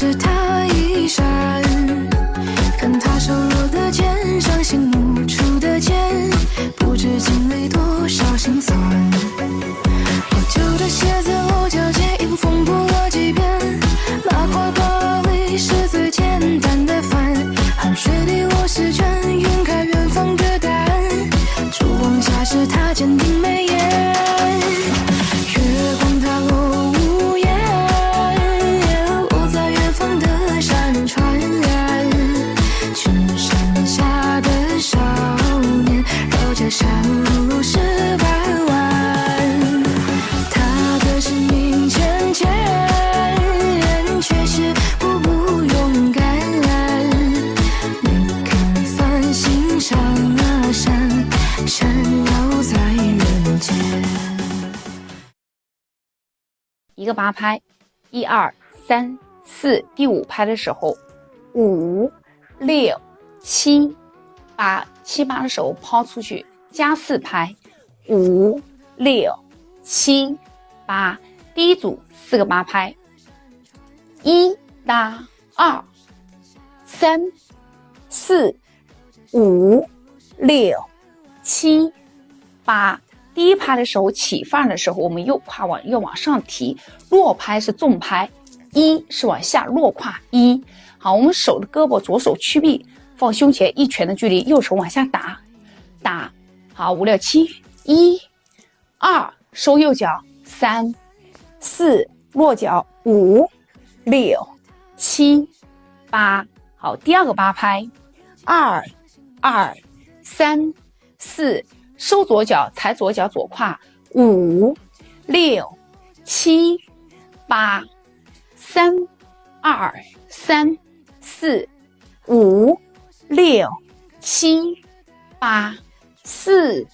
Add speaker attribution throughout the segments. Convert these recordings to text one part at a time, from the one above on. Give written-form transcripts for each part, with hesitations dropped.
Speaker 1: 是他一闪，看他瘦弱的肩上醒目出的茧，不知经历多少心酸。破旧的鞋子落脚尖，迎风破了几遍，拉垮巴黎是最简单的饭，汗水滴落试卷，晕开远方的答案，烛光下是他坚定眉眼，月光它落无言，落在远方的山川，群山下的少年，绕着山路十八弯，他的生命浅浅，却是步步勇敢，你看繁星上啊闪，闪耀在人间。
Speaker 2: 一个八拍，1、2、3、4，第5拍的时候，5、6、7、8，七八的手抛出去，加4拍，5、6、7、8，第一组4个八拍，1搭2、3、4、5、6、7、8。第一拍的时候起放的时候，我们右胯要往上提，落拍是纵拍，1是往下落胯1。好，我们手的胳膊左手屈臂放胸前1拳的距离，右手往下打。好，5、6、7，1、2，收右脚，3、4，落脚，5、6、7、8。好，第二个八拍，2、2、3、4。收左脚，踩左脚左胯，5、6、7、8，3、2、3、4、5、6、7、8、4、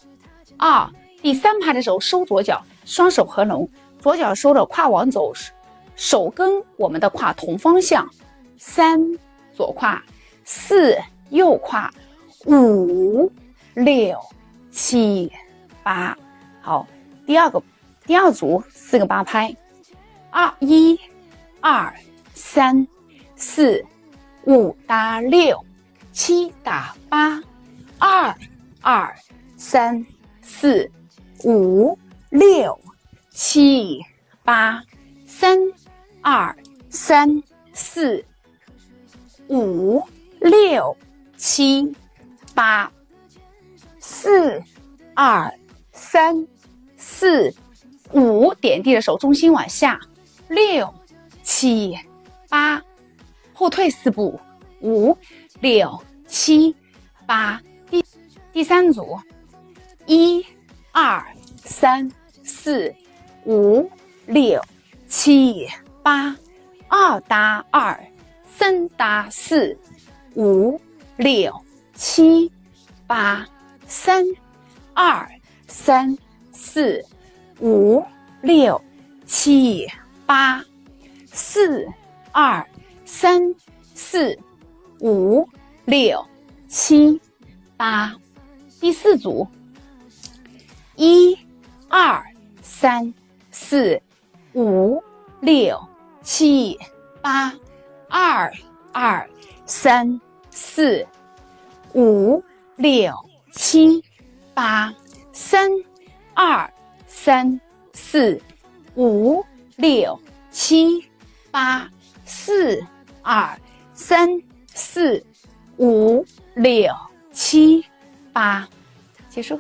Speaker 2: 2。第3拍的时候收左脚，双手合拢，左脚收着胯往走，手跟我们的胯同方向，3左胯，4右胯，5、6、7、8。好，第二组4个八拍，1、2、3、4、5搭6、7搭8，2、2、3、4、5、6、7、8，3、2、3、4、5、6、7、8。4、2、3、4、5，点地的手重心往下，6、7、8，后退4步，5、6、7、8。第3组，1、2、3、4、5、6、7、8，2搭2、3搭4、5、6、7、8。3、2、3、4、5、6、7、8，4、2、3、4、5、6、7、8。第4组，1、2、3、4、5、6、7、8，2、2、3、4、5、6、7、8，3、2、3、4、5、6、7、8，4、2、3、4、5、6、7、8。结束。